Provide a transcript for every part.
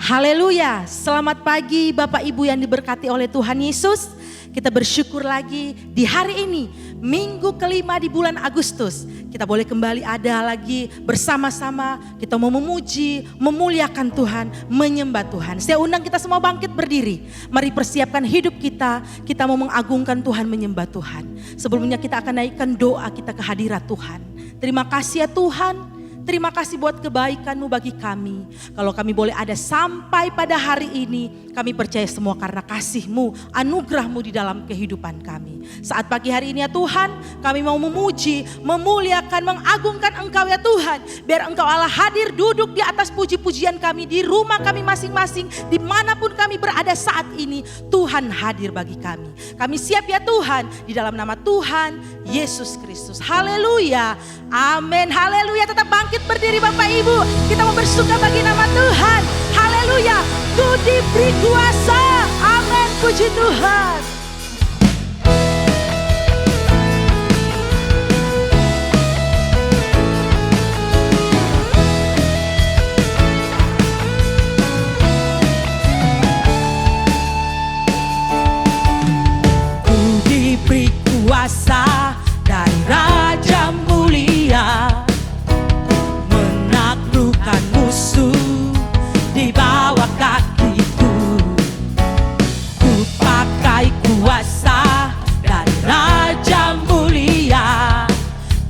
Haleluya, selamat pagi Bapak Ibu yang diberkati oleh Tuhan Yesus. Kita bersyukur lagi di hari ini, minggu kelima di bulan Agustus. Kita boleh kembali ada lagi bersama-sama, kita mau memuji, memuliakan Tuhan, menyembah Tuhan. Saya undang kita semua bangkit berdiri. Mari persiapkan hidup kita mau mengagungkan Tuhan, menyembah Tuhan. Sebelumnya kita akan naikkan doa kita ke hadirat Tuhan. Terima kasih ya Tuhan. Terima kasih buat kebaikan-Mu bagi kami. Kalau kami boleh ada sampai pada hari ini, kami percaya semua karena kasih-Mu, anugerah-Mu di dalam kehidupan kami. Saat pagi hari ini ya Tuhan, kami mau memuji, memuliakan, mengagungkan Engkau ya Tuhan. Biar Engkau Allah hadir duduk di atas puji-pujian kami, di rumah kami masing-masing, dimanapun kami berada saat ini, Tuhan hadir bagi kami. Kami siap ya Tuhan, di dalam nama Tuhan Yesus Kristus. Haleluya, amin, haleluya. Tetap bangkit berdiri Bapak Ibu, kita mau bersuka bagi nama Tuhan. Haleluya, Ku diberi kuasa, amin, puji Tuhan. Ku diberi kuasa dari Raja Mulia, menaklukkan musuh di bawah kakiku. Ku pakai kuasa dari Raja Mulia.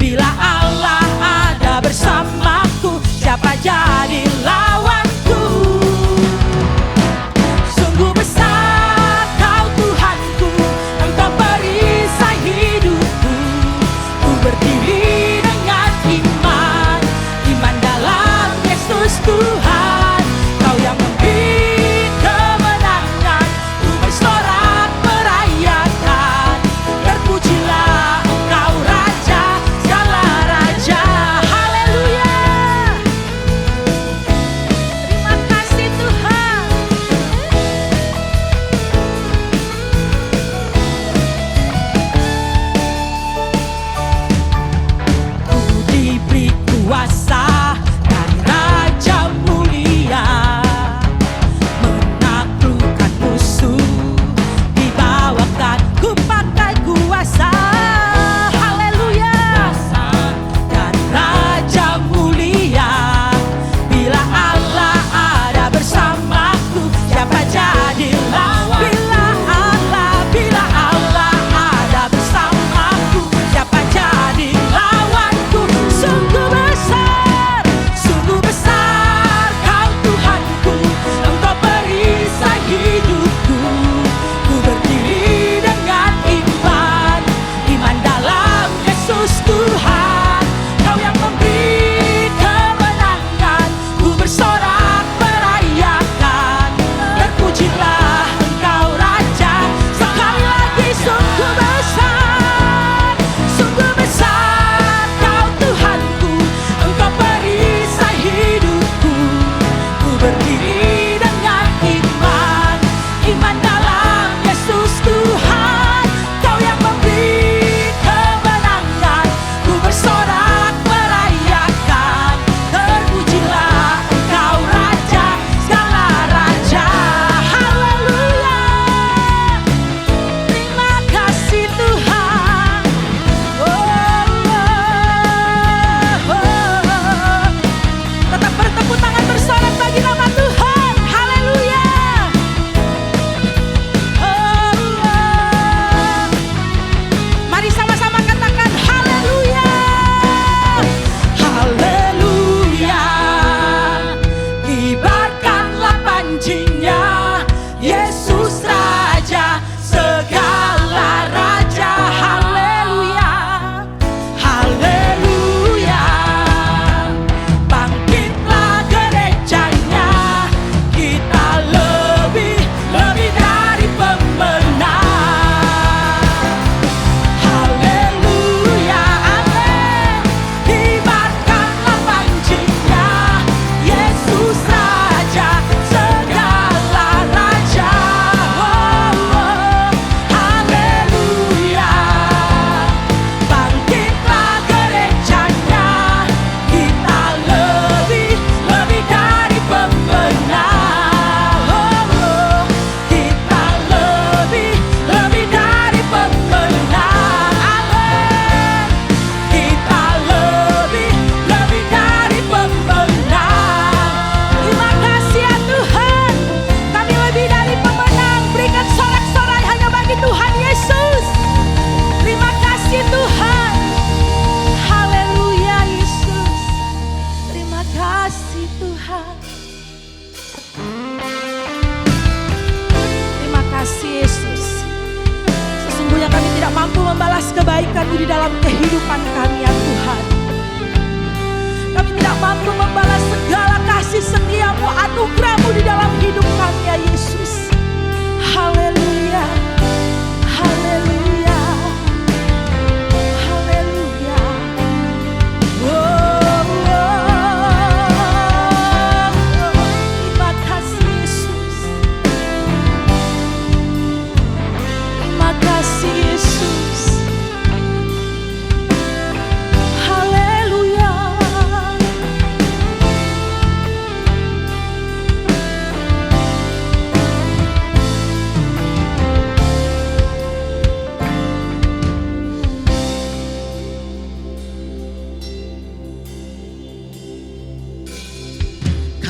Bila Allah ada bersamaku, siapa jadi lawanku? Sungguh besar Kau Tuhanku, Engkau perisai hidupku. Ku berdiri dengan iman, iman dalam Yesus Tuhan. Kau yang memberi kemenangan, ku bersorak merayakan. Terpujilah Engkau Raja, segala raja. Haleluya.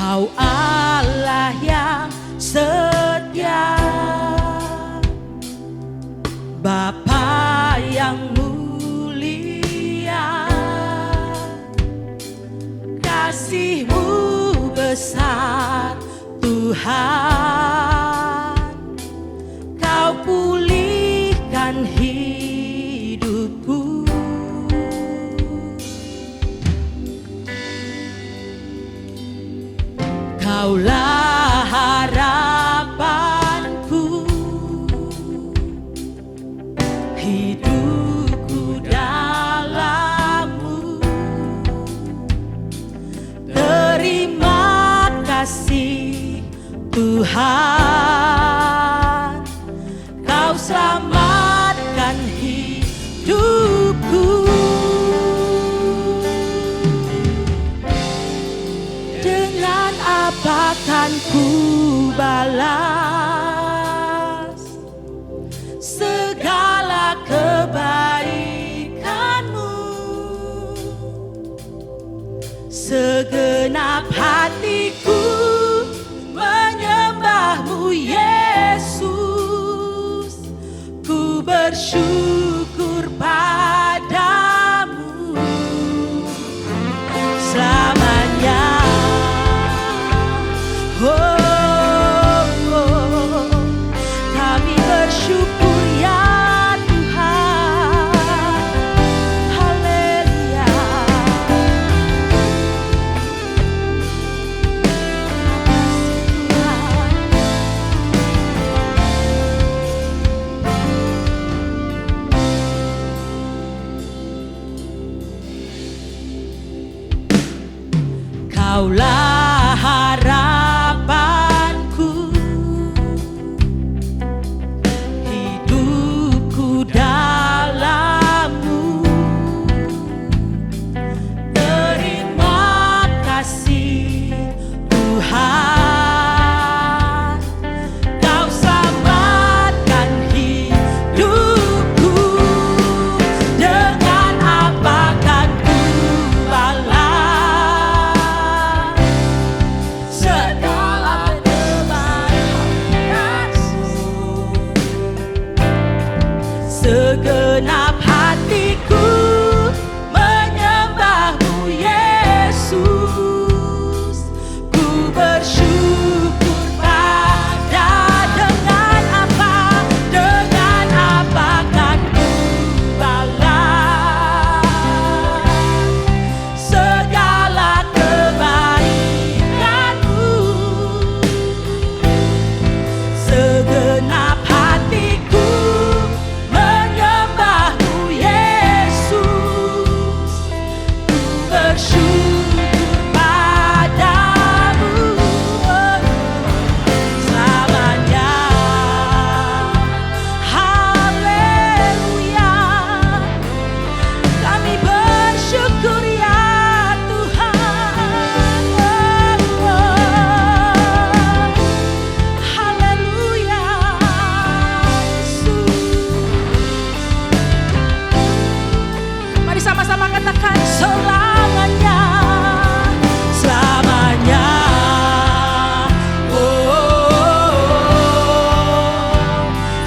Kau Allah yang setia, Bapa yang mulia, kasih-Mu besar Tuhan. Kau pulihkan hidupku. Kaulah harapanku, hidupku dalam-Mu. Terima kasih Tuhan, Kau selamatkan hidupku. Dengan apa kan ku balas segala kebaikan-Mu? Segenap hatiku menyembah-Mu Yesus, ku bersyukur padamu selamanya. Kami bersyukur ya Tuhan. Haleluya. Kaulah harapanku, hidupku dalam-Mu. Terima kasih Tuhan, Kau selamatkan hidupku. Dengan apa kan ku balas segala kebaikan-Mu? Segenap hatiku menyembah-Mu Yesus, ku bersyukur pada. Dengan apa kan ku balas segala kebaikan-Mu? Segenap hatiku menyembah-Mu Yesus, ku bersyukur padamu selamanya. Haleluya. Kami bersyukur ya Tuhan. Haleluya Yesus. Mari sama-sama katakan selamanya. Selamanya.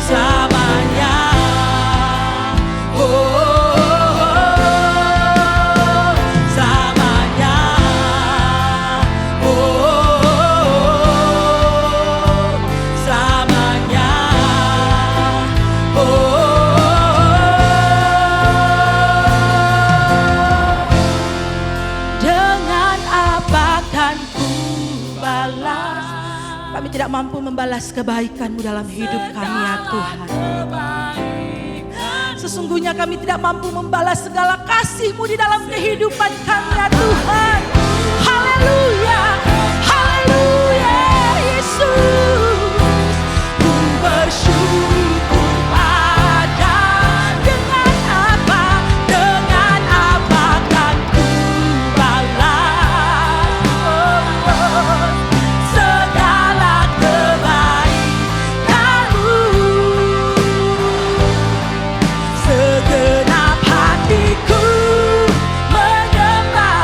Selamanya. Selamanya. Selamanya. Dengan apa kan ku balas? Kami tidak mampu membalas kebaikan-Mu dalam hidup kami ya Tuhan. Sesungguhnya kami tidak mampu membalas segala kasih-Mu di dalam kehidupan kami ya Tuhan. Haleluya. Haleluya Yesus. Ku bersyukur pada. Dengan apa kan ku balas segala kebaikan-Mu? Segenap hatiku menyembah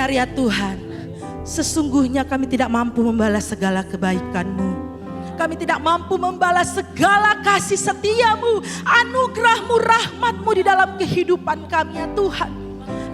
benar ya Tuhan. Sesungguhnya kami tidak mampu membalas segala kebaikan-Mu. Kami tidak mampu membalas segala kasih setiamu, anugerahmu, rahmatmu di dalam kehidupan kami ya Tuhan.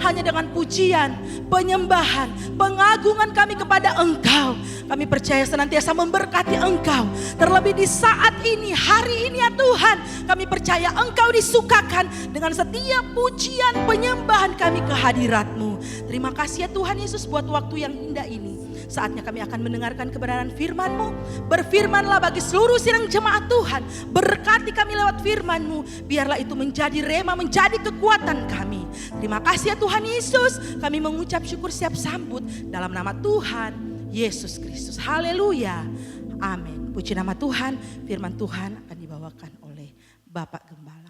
Hanya dengan pujian, penyembahan, pengagungan kami kepada Engkau. Kami percaya senantiasa memberkati Engkau. Terlebih di saat ini, hari ini ya Tuhan. Kami percaya Engkau disukakan dengan setiap pujian, penyembahan kami ke hadirat-Mu. Terima kasih ya Tuhan Yesus buat waktu yang indah ini. Saatnya kami akan mendengarkan kebenaran firman-Mu. Berfirmanlah bagi seluruh sidang jemaat Tuhan. Berkati kami lewat firman-Mu. Biarlah itu menjadi rema, menjadi kekuatan kami. Terima kasih ya Tuhan Yesus. Kami mengucap syukur siap sambut dalam nama Tuhan Yesus Kristus. Haleluya. Amin. Puji nama Tuhan. Firman Tuhan akan dibawakan oleh Bapak Gembala.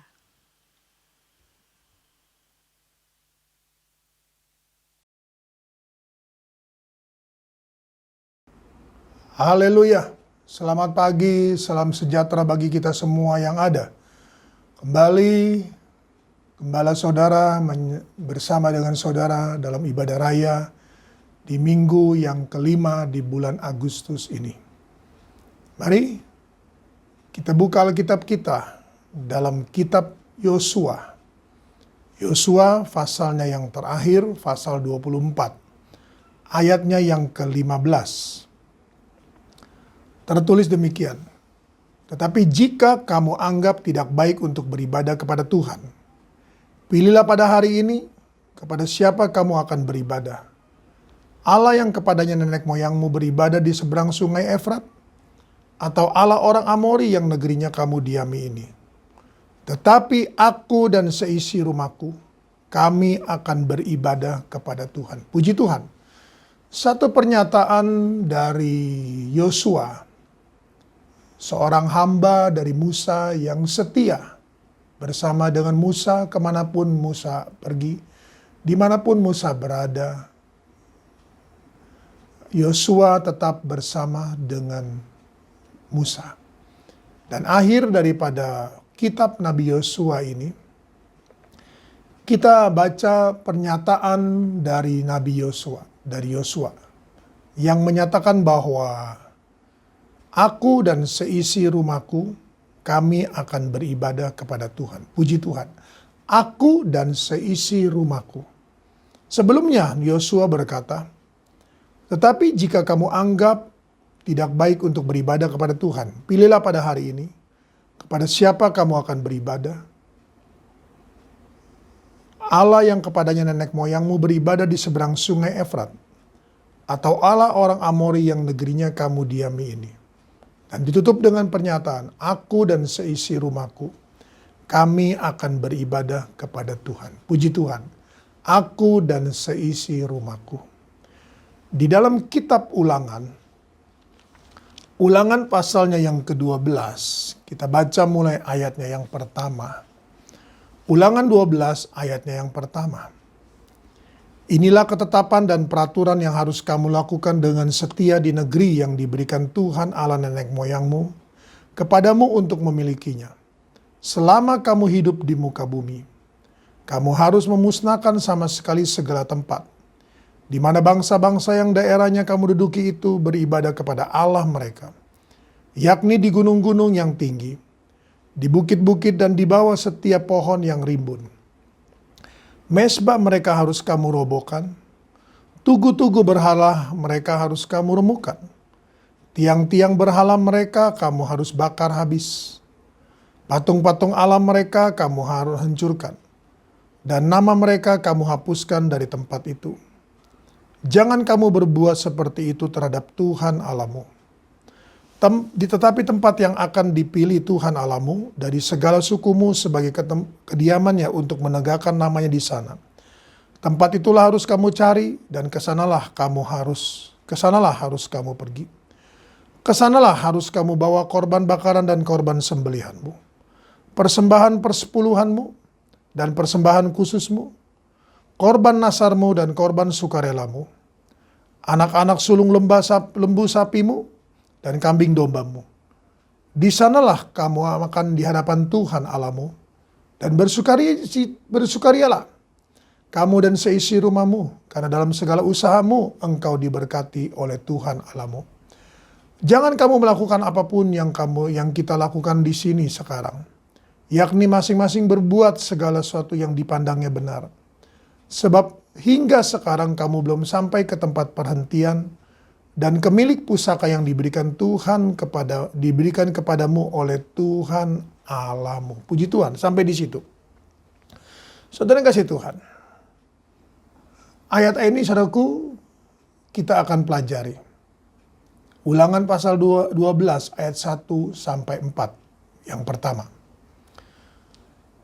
Haleluya, selamat pagi, salam sejahtera bagi kita semua yang ada. Kembali, Gembala Saudara bersama dengan Saudara dalam ibadah raya di minggu yang kelima di bulan Agustus ini. Mari kita buka Alkitab kita dalam kitab Yosua. Yosua pasalnya yang terakhir, pasal 24, ayatnya yang ke-15. Tertulis demikian, tetapi jika kamu anggap tidak baik untuk beribadah kepada Tuhan, pilihlah pada hari ini kepada siapa kamu akan beribadah. Allah yang kepadanya nenek moyangmu beribadah di seberang sungai Efrat, atau Allah orang Amori yang negerinya kamu diami ini. Tetapi aku dan seisi rumahku, kami akan beribadah kepada Tuhan. Puji Tuhan. Satu pernyataan dari Yosua, seorang hamba dari Musa yang setia bersama dengan Musa kemanapun Musa pergi, dimanapun Musa berada, Yosua tetap bersama dengan Musa. Dan akhir daripada kitab Nabi Yosua ini, kita baca pernyataan dari Nabi Yosua, yang menyatakan bahwa aku dan seisi rumahku, kami akan beribadah kepada Tuhan. Puji Tuhan. Aku dan seisi rumahku. Sebelumnya Yosua berkata, tetapi jika kamu anggap tidak baik untuk beribadah kepada Tuhan, pilihlah pada hari ini kepada siapa kamu akan beribadah. Allah yang kepadanya nenek moyangmu beribadah di seberang sungai Efrat, atau Allah orang Amori yang negerinya kamu diami ini. Dan ditutup dengan pernyataan, aku dan seisi rumahku, kami akan beribadah kepada Tuhan. Puji Tuhan, aku dan seisi rumahku. Di dalam kitab Ulangan pasalnya yang ke-12, kita baca mulai ayatnya yang pertama. Ulangan 12 ayatnya yang pertama. Inilah ketetapan dan peraturan yang harus kamu lakukan dengan setia di negeri yang diberikan Tuhan Allah nenek moyangmu kepadamu untuk memilikinya. Selama kamu hidup di muka bumi, kamu harus memusnahkan sama sekali segala tempat di mana bangsa-bangsa yang daerahnya kamu duduki itu beribadah kepada Allah mereka, yakni di gunung-gunung yang tinggi, di bukit-bukit dan di bawah setiap pohon yang rimbun. Mezbah mereka harus kamu robohkan, tugu-tugu berhala mereka harus kamu remukkan, tiang-tiang berhala mereka kamu harus bakar habis, patung-patung alam mereka kamu harus hancurkan, dan nama mereka kamu hapuskan dari tempat itu. Jangan kamu berbuat seperti itu terhadap Tuhan Allahmu. Tetapi tempat yang akan dipilih Tuhan Allahmu dari segala sukumu sebagai kediamannya untuk menegakkan namanya di sana. Tempat itulah harus kamu cari dan kesanalah harus kamu pergi. Kesanalah harus kamu bawa korban bakaran dan korban sembelihanmu, persembahan persepuluhanmu dan persembahan khususmu, korban nasarmu dan korban sukarelamu, anak-anak sulung lembu sapimu, dan kambing dombamu. Di sanalah kamu akan di hadapan Tuhan Allahmu dan bersukarialah. kamu dan seisi rumahmu, karena dalam segala usahamu engkau diberkati oleh Tuhan Allahmu. Jangan kamu melakukan apapun yang kita lakukan di sini sekarang, yakni masing-masing berbuat segala sesuatu yang dipandangnya benar. Sebab hingga sekarang kamu belum sampai ke tempat perhentian dan ke milik pusaka yang diberikan kepadamu oleh Tuhan Allahmu. Puji Tuhan, sampai di situ. Saudara yang kasih Tuhan, ayat ini saudaraku kita akan pelajari. Ulangan pasal 12 ayat 1 sampai 4 yang pertama.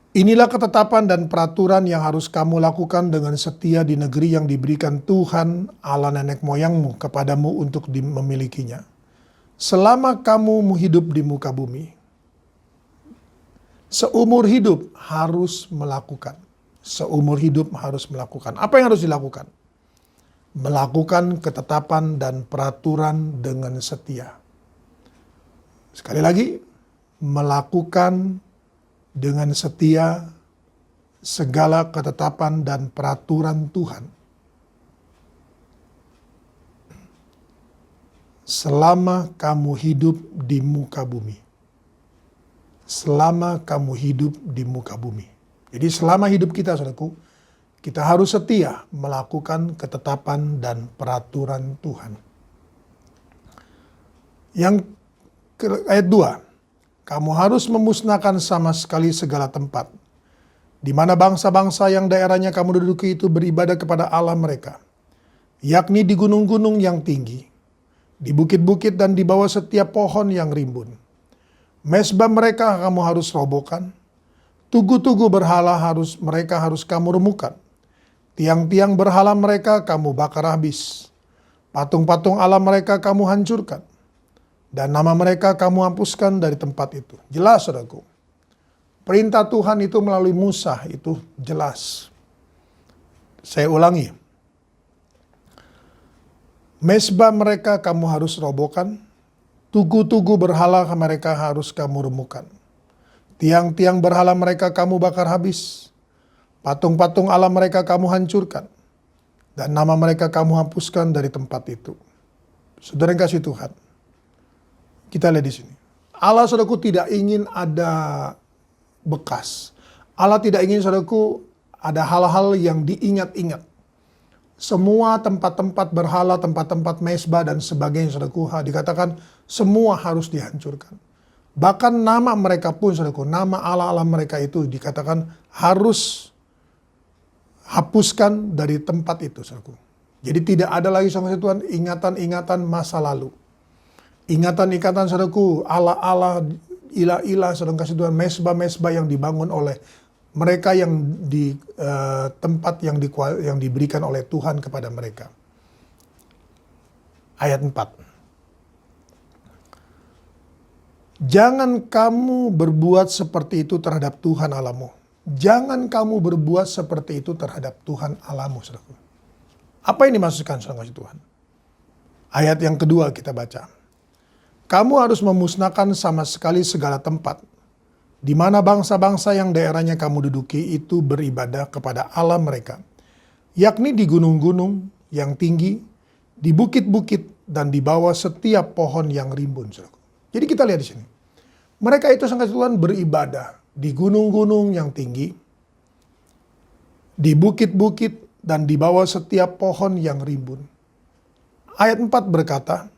Inilah ketetapan dan peraturan yang harus kamu lakukan dengan setia di negeri yang diberikan Tuhan Allah nenek moyangmu kepadamu untuk memilikinya. Selama kamu hidup di muka bumi, seumur hidup harus melakukan. Seumur hidup harus melakukan. Apa yang harus dilakukan? Melakukan ketetapan dan peraturan dengan setia. Sekali lagi, melakukan dengan setia segala ketetapan dan peraturan Tuhan. Selama kamu hidup di muka bumi. Selama kamu hidup di muka bumi. Jadi selama hidup kita, saudaraku, kita harus setia melakukan ketetapan dan peraturan Tuhan. Yang ayat 2, kamu harus memusnahkan sama sekali segala tempat, di mana bangsa-bangsa yang daerahnya kamu duduki itu beribadah kepada Allah mereka, yakni di gunung-gunung yang tinggi, di bukit-bukit dan di bawah setiap pohon yang rimbun. Mezbah mereka kamu harus robohkan, tugu-tugu berhala mereka harus kamu remukan. Tiang-tiang berhala mereka kamu bakar habis. Patung-patung Allah mereka kamu hancurkan. Dan nama mereka kamu hapuskan dari tempat itu. Jelas, saudaraku. Perintah Tuhan itu melalui Musa itu jelas. Saya ulangi. Mezbah mereka kamu harus robohkan. Tugu-tugu berhala mereka harus kamu remukan. Tiang-tiang berhala mereka kamu bakar habis. Patung-patung Allah mereka kamu hancurkan. Dan nama mereka kamu hapuskan dari tempat itu. Saudara yang kasih Tuhan. Kita lihat di sini. Allah, saudaraku, tidak ingin ada bekas. Allah tidak ingin, saudaraku, ada hal-hal yang diingat-ingat. Semua tempat-tempat berhala, tempat-tempat mezbah dan sebagainya, saudaraku, dikatakan semua harus dihancurkan. Bahkan nama mereka pun, saudaraku, nama Allah-Allah mereka itu dikatakan harus hapuskan dari tempat itu, saudaraku. Jadi tidak ada lagi, sama Tuhan, ingatan-ingatan masa lalu. Ingatan-ingatan, saudaraku, Allah-Allah, ilah-ilah, saudara kasih Tuhan, mezbah-mezbah yang dibangun oleh mereka yang di tempat yang diberikan oleh Tuhan kepada mereka. Ayat 4. Jangan kamu berbuat seperti itu terhadap Tuhan Allahmu. Jangan kamu berbuat seperti itu terhadap Tuhan Allahmu, saudaraku. Apa yang dimaksudkan, saudara kasih Tuhan? Ayat yang kedua kita baca. Kamu harus memusnahkan sama sekali segala tempat di mana bangsa-bangsa yang daerahnya kamu duduki itu beribadah kepada Allah mereka, yakni di gunung-gunung yang tinggi, di bukit-bukit, dan di bawah setiap pohon yang rimbun. Jadi kita lihat di sini. Mereka itu sangat Tuhan beribadah di gunung-gunung yang tinggi, di bukit-bukit, dan di bawah setiap pohon yang rimbun. Ayat 4 berkata,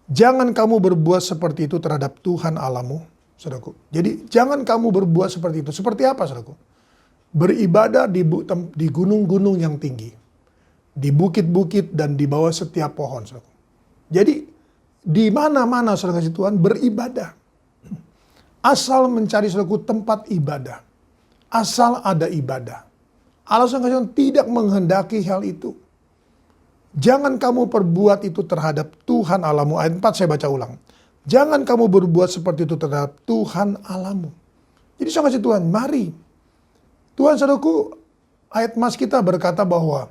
jangan kamu berbuat seperti itu terhadap Tuhan Allahmu, saudaraku. Jadi jangan kamu berbuat seperti itu. Seperti apa, saudaraku? Beribadah di gunung-gunung yang tinggi, di bukit-bukit, dan di bawah setiap pohon, saudaraku. Jadi di mana-mana, saudara kasih Tuhan, beribadah. Asal mencari, saudaraku, tempat ibadah. Asal ada ibadah. Allah, saudara kasih Tuhan, tidak menghendaki hal itu. Jangan kamu perbuat itu terhadap Tuhan Allahmu. Ayat 4 saya baca ulang. Jangan kamu berbuat seperti itu terhadap Tuhan Allahmu. Jadi saya kasih Tuhan, mari. Tuhan, saudaraku, ayat mas kita berkata bahwa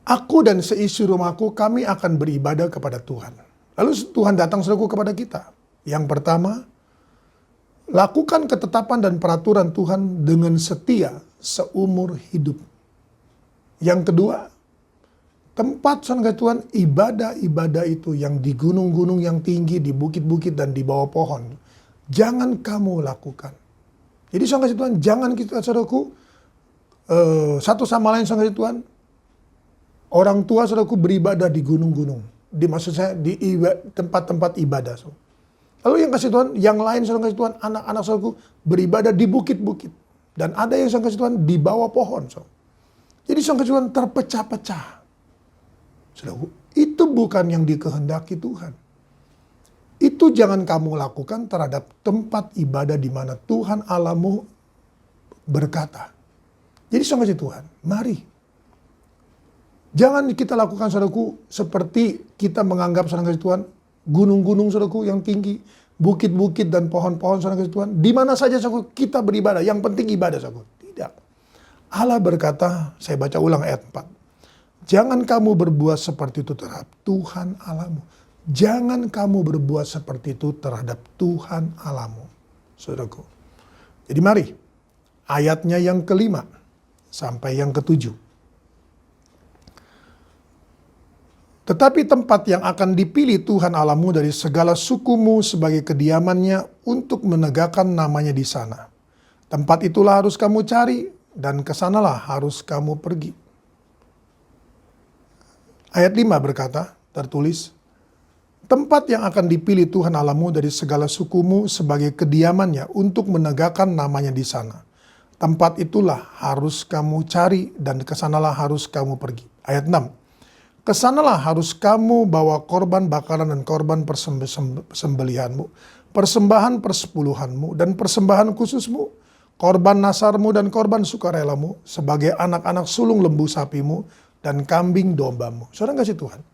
aku dan seisi rumahku, kami akan beribadah kepada Tuhan. Lalu Tuhan datang, saudaraku, kepada kita. Yang pertama, lakukan ketetapan dan peraturan Tuhan dengan setia seumur hidup. Yang kedua, tempat saudara Tuhan ibadah-ibadah itu yang di gunung-gunung yang tinggi, di bukit-bukit dan di bawah pohon, jangan kamu lakukan. Jadi saudara Tuhan, jangan kita saudaraku satu sama lain saudara Tuhan, orang tua saudaraku beribadah di gunung-gunung. Maksud saya di tempat-tempat ibadah. Lalu yang kasih Tuhan, yang lain saudara kasih Tuhan, anak-anak saudaraku beribadah di bukit-bukit. Dan ada yang saudara kasih Tuhan di bawah pohon. Jadi saudara kasih Tuhan terpecah-pecah. Saudaraku, itu bukan yang dikehendaki Tuhan. Itu jangan kamu lakukan terhadap tempat ibadah di mana Tuhan Allahmu berkata. Jadi saudara kasih Tuhan, mari. Jangan kita lakukan saudaraku seperti kita menganggap saudara kasih Tuhan gunung-gunung saudaraku yang tinggi, bukit-bukit dan pohon-pohon saudara kasih Tuhan. Di mana saja saudaraku kita beribadah, yang penting ibadah saudaraku. Tidak. Allah berkata, saya baca ulang ayat 4. Jangan kamu berbuat seperti itu terhadap Tuhan Allahmu. Jangan kamu berbuat seperti itu terhadap Tuhan Allahmu. Saudaraku. Jadi mari, ayatnya yang kelima sampai yang ketujuh. Tetapi tempat yang akan dipilih Tuhan Allahmu dari segala sukumu sebagai kediamannya untuk menegakkan namanya di sana. Tempat itulah harus kamu cari dan kesanalah harus kamu pergi. Ayat 5 berkata, tertulis, tempat yang akan dipilih Tuhan Allahmu dari segala sukumu sebagai kediamannya untuk menegakkan namanya di sana. Tempat itulah harus kamu cari dan kesanalah harus kamu pergi. Ayat 6. Kesanalah harus kamu bawa korban bakaran dan korban persembelihanmu, persembahan persepuluhanmu dan persembahan khususmu, korban nasarmu dan korban sukarelamu, sebagai anak-anak sulung lembu sapimu dan kambing dombamu. Saudara kasih Tuhan,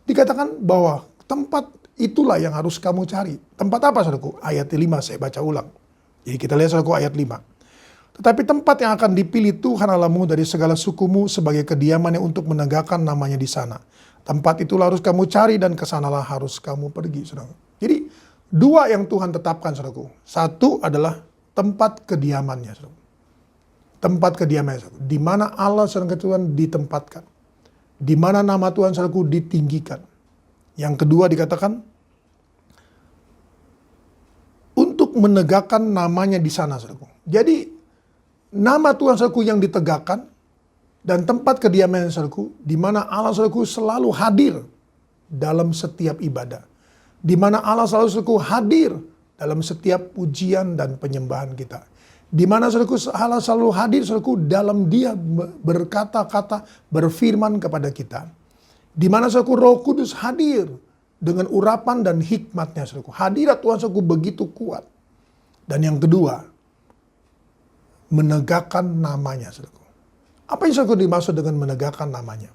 dikatakan bahwa tempat itulah yang harus kamu cari. Tempat apa saudaraku? Ayat 5 saya baca ulang. Jadi kita lihat saudaraku ayat 5. Tetapi tempat yang akan dipilih Tuhan Allahmu dari segala sukumu sebagai kediamannya untuk menegakkan namanya di sana. Tempat itulah harus kamu cari dan kesanalah harus kamu pergi. Saudara. Jadi dua yang Tuhan tetapkan saudaraku. Satu adalah tempat kediamannya. Saudara. Tempat kediamannya. Saudara. Di mana Allah saudara Tuhan ditempatkan. Di mana nama Tuhan saudaraku ditinggikan. Yang kedua dikatakan untuk menegakkan namanya di sana saudaraku. Jadi nama Tuhan saudaraku yang ditegakkan dan tempat kediaman saudaraku di mana Allah saudaraku selalu hadir dalam setiap ibadah. Di mana Allah selalu saudaraku hadir dalam setiap pujian dan penyembahan kita. Di mana saudaraku Allah selalu hadir saudaraku dalam Dia berkata-kata, berfirman kepada kita. Di mana saudaraku Roh Kudus hadir dengan urapan dan hikmatnya saudaraku. Hadirat Tuhan saudaraku begitu kuat. Dan yang kedua, menegakkan namanya, saudaraku. Apa yang saudaraku dimaksud dengan menegakkan namanya?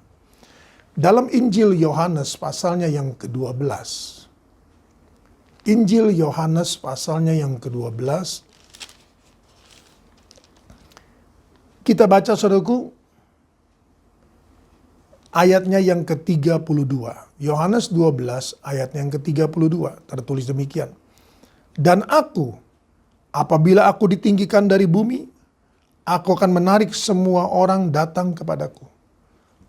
Dalam Injil Yohanes pasalnya yang ke-12. Injil Yohanes pasalnya yang ke-12. Kita baca saudaraku ayatnya yang ke-32. Yohanes 12 ayatnya yang ke-32 tertulis demikian. Dan aku, apabila aku ditinggikan dari bumi, aku akan menarik semua orang datang kepadaku.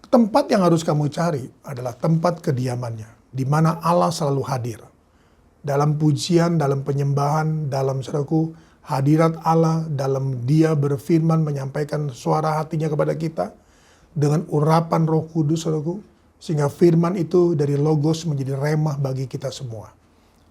Tempat yang harus kamu cari adalah tempat kediamannya, di mana Allah selalu hadir. Dalam pujian, dalam penyembahan, dalam saudaraku, hadirat Allah, dalam Dia berfirman, menyampaikan suara hatinya kepada kita, dengan urapan Roh Kudus, saudaraku, sehingga firman itu dari logos menjadi remah bagi kita semua.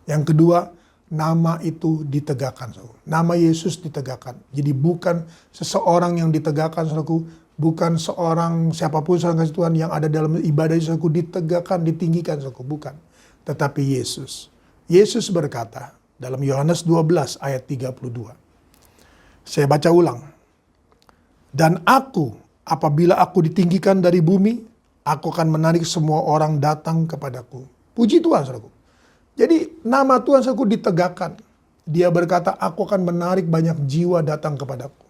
Yang kedua, nama itu ditegakkan. Nama Yesus ditegakkan. Jadi bukan seseorang yang ditegakkan, saudaraku. Bukan seorang siapapun, saudara Tuhan, yang ada dalam ibadah, saudaraku, ditegakkan, ditinggikan, saudaraku. Bukan. Tetapi Yesus. Yesus berkata dalam Yohanes 12 ayat 32. Saya baca ulang. Dan aku, apabila aku ditinggikan dari bumi, aku akan menarik semua orang datang kepadaku. Puji Tuhan, saudaraku. Jadi nama Tuhan saudaraku ditegakkan. Dia berkata, aku akan menarik banyak jiwa datang kepadaku.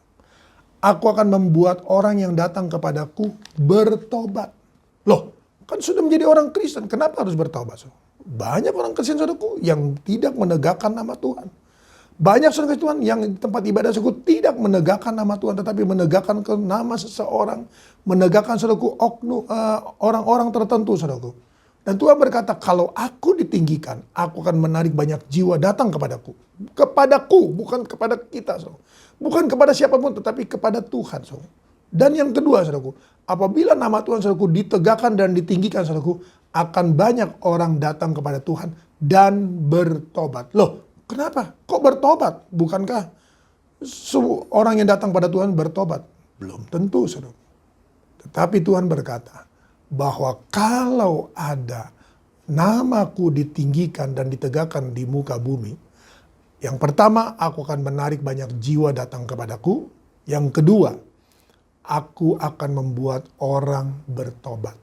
Aku akan membuat orang yang datang kepadaku bertobat. Loh, kan sudah menjadi orang Kristen, kenapa harus bertobat? Banyak orang Kristen saudaraku yang tidak menegakkan nama Tuhan. Banyak saudara Tuhan yang di tempat ibadah saudaraku tidak menegakkan nama Tuhan, tetapi menegakkan ke nama seseorang, menegakkan saudaraku orang-orang tertentu saudaraku. Dan Tuhan berkata, kalau aku ditinggikan, aku akan menarik banyak jiwa datang kepadaku. Kepadaku, bukan kepada kita saudaraku. Bukan kepada siapapun, tetapi kepada Tuhan saudaraku. Dan yang kedua saudaraku, apabila nama Tuhan saudaraku ditegakkan dan ditinggikan saudaraku, akan banyak orang datang kepada Tuhan dan bertobat. Loh, kenapa? Kok bertobat? Bukankah orang yang datang pada Tuhan bertobat? Belum tentu saudaraku. Tetapi Tuhan berkata bahwa kalau ada namaku ditinggikan dan ditegakkan di muka bumi, yang pertama, aku akan menarik banyak jiwa datang kepadaku. Yang kedua, aku akan membuat orang bertobat.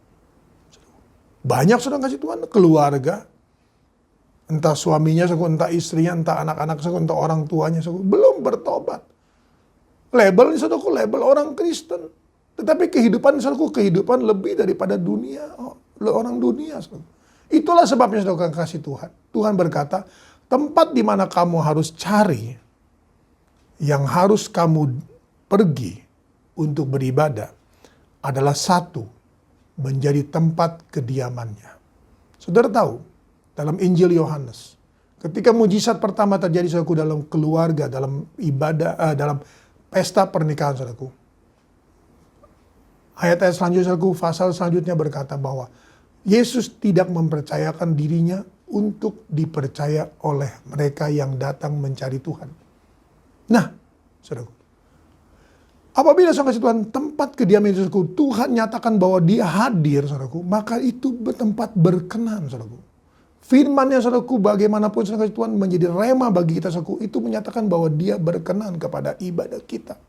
Banyak sudah kasih Tuhan, keluarga, entah suaminya, entah istrinya, entah anak-anak, entah orang tuanya, belum bertobat. Label ini saudaraku, label orang Kristen. Tetapi kehidupan saudaraku, kehidupan lebih daripada dunia, orang dunia. Saudaraku. Itulah sebabnya saudara kasih Tuhan. Tuhan berkata, tempat di mana kamu harus cari, yang harus kamu pergi untuk beribadah adalah satu, menjadi tempat kediamannya. Saudara tahu, dalam Injil Yohanes, ketika mujizat pertama terjadi saudaraku dalam keluarga, dalam ibadah, dalam pesta pernikahan saudaraku, ayat-ayat selanjutnya saudaraku, pasal selanjutnya berkata bahwa Yesus tidak mempercayakan dirinya untuk dipercaya oleh mereka yang datang mencari Tuhan. Nah, saudaraku, apabila saudara Tuhan tempat kediaman saudaraku, Tuhan nyatakan bahwa dia hadir saudaraku, maka itu tempat berkenan saudaraku. Firman-Nya saudaraku, bagaimanapun saudara Tuhan menjadi rema bagi kita saudaraku, itu menyatakan bahwa dia berkenan kepada ibadah kita.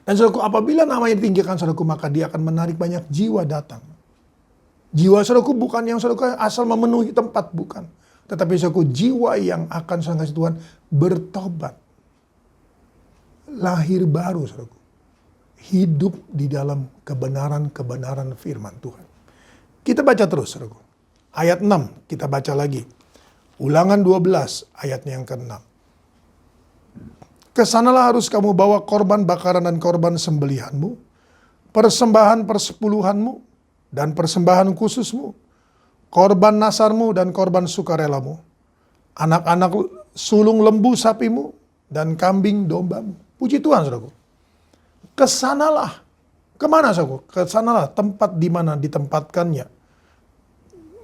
Dan saudaraku, apabila namanya ditinggikan saudaraku, maka dia akan menarik banyak jiwa datang. Jiwa saudaraku bukan yang saudaraku asal memenuhi tempat, bukan. Tetapi saudaraku, jiwa yang akan saudara Tuhan bertobat. Lahir baru saudaraku. Hidup di dalam kebenaran-kebenaran firman Tuhan. Kita baca terus saudaraku. Ayat 6 kita baca lagi. Ulangan 12 ayatnya yang ke-6. Kesanalah harus kamu bawa korban bakaran dan korban sembelihanmu, persembahan persepuluhanmu dan persembahan khususmu, korban nasarmu dan korban sukarelamu, anak-anak sulung lembu sapimu dan kambing dombamu. Puji Tuhan saudaraku. Kesanalah. Kemana saudaraku? Kesanalah tempat di mana ditempatkannya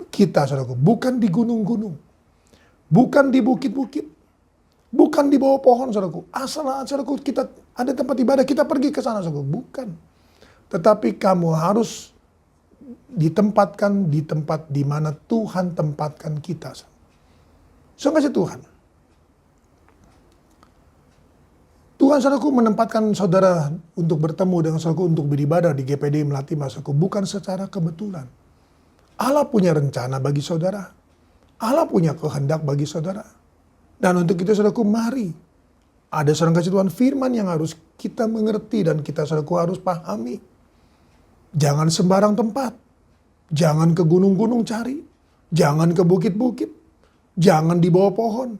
kita saudaraku. Bukan di gunung-gunung. Bukan di bukit-bukit. Bukan di bawah pohon saudaraku. Asal saudaraku kita ada tempat ibadah, kita pergi ke sana saudaraku. Bukan. Tetapi kamu harus ditempatkan di tempat di mana Tuhan tempatkan kita. Kasih Tuhan. Tuhan saudaraku menempatkan saudara untuk bertemu dengan saudaraku untuk beribadah di GPD Melati saudaraku bukan secara kebetulan. Allah punya rencana bagi saudara. Allah punya kehendak bagi saudara. Dan untuk itu saudaraku mari. Ada saudara kasih Tuhan firman yang harus kita mengerti dan kita saudaraku harus pahami. Jangan sembarang tempat. Jangan ke gunung-gunung cari. Jangan ke bukit-bukit. Jangan di bawah pohon.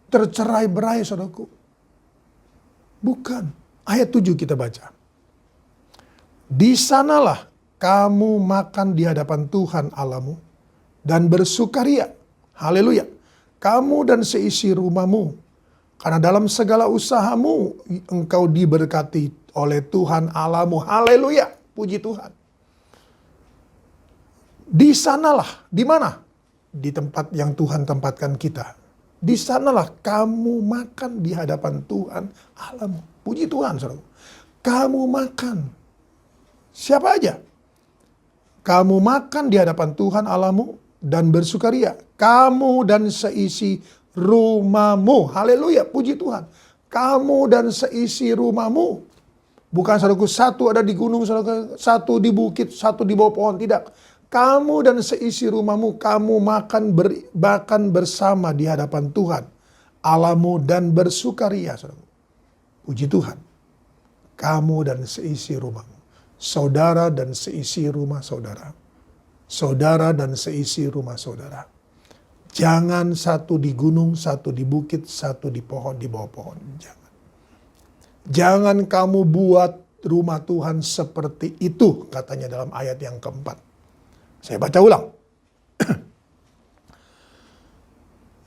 Tercerai-berai saudaraku. Bukan. Ayat 7 kita baca. Di sanalah kamu makan di hadapan Tuhan Allahmu dan bersukaria. Haleluya. Kamu dan seisi rumahmu. Karena dalam segala usahamu engkau diberkati oleh Tuhan Allahmu. Haleluya. Puji Tuhan. Di sanalah. Di mana? Di tempat yang Tuhan tempatkan kita. Di sanalah kamu makan di hadapan Tuhan Allahmu. Puji Tuhan, saudara. Kamu makan. Siapa aja? Kamu makan di hadapan Tuhan Allahmu dan bersukaria. Kamu dan seisi rumahmu. Haleluya, puji Tuhan. Kamu dan seisi rumahmu. Bukan saudaraku, satu ada di gunung, saudaraku, satu di bukit, satu di bawah pohon. Tidak. Kamu dan seisi rumahmu, kamu makan bersama di hadapan Tuhan Allahmu dan bersukaria. Saudara. Puji Tuhan. Kamu dan seisi rumahmu. Saudara dan seisi rumah saudara. Saudara dan seisi rumah saudara. Jangan satu di gunung, satu di bukit, satu di pohon, di bawah pohon. Jangan. Jangan kamu buat rumah Tuhan seperti itu, katanya dalam ayat yang keempat. Saya baca ulang.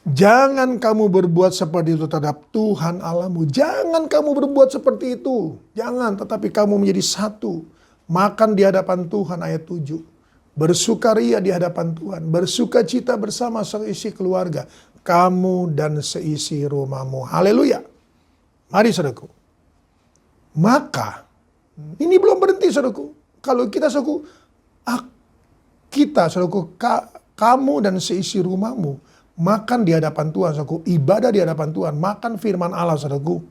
Jangan kamu berbuat seperti itu terhadap Tuhan Allahmu. Jangan kamu berbuat seperti itu. Jangan, tetapi kamu menjadi satu. Makan di hadapan Tuhan, ayat 7. Bersukaria di hadapan Tuhan. Bersukacita bersama seisi keluarga. Kamu dan seisi rumahmu. Haleluya. Mari saudaraku. Maka, ini belum berhenti saudaraku. Kalau kita saudaraku, saudaraku, kamu dan seisi rumahmu. Makan di hadapan Tuhan, saudaraku. Ibadah di hadapan Tuhan. Makan firman Allah, saudaraku.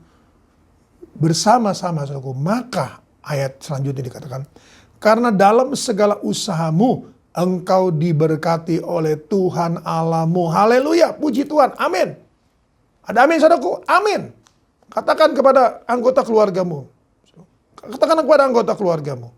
Bersama-sama, saudaraku. Maka, ayat selanjutnya dikatakan, karena dalam segala usahamu, engkau diberkati oleh Tuhan Allahmu. Haleluya, puji Tuhan, amin. Ada amin, saudaraku, amin. Katakan kepada anggota keluargamu. Katakan kepada anggota keluargamu.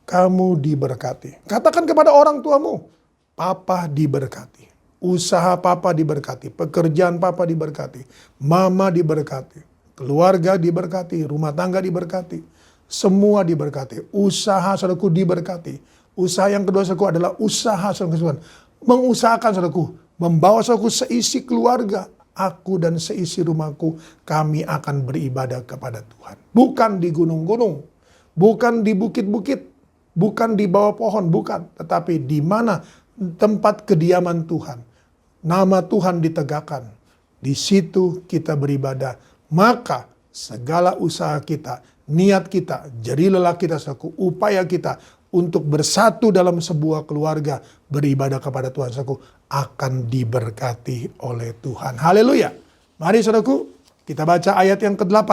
Kamu diberkati. Katakan kepada orang tuamu. Papa diberkati. Usaha papa diberkati, pekerjaan papa diberkati, mama diberkati, keluarga diberkati, rumah tangga diberkati, semua diberkati. Usaha saudaraku diberkati. Usaha yang kedua saudaraku adalah usaha saudaraku, mengusahakan saudaraku, membawa saudaraku seisi keluarga, aku dan seisi rumahku, kami akan beribadah kepada Tuhan. Bukan di gunung-gunung, bukan di bukit-bukit, bukan di bawah pohon, bukan. Tetapi di mana tempat kediaman Tuhan. Nama Tuhan ditegakkan. Di situ kita beribadah. Maka segala usaha kita, niat kita, jerih lelah kita, upaya kita untuk bersatu dalam sebuah keluarga, beribadah kepada Tuhan, akan diberkati oleh Tuhan. Haleluya. Mari saudaraku, kita baca ayat yang ke-8.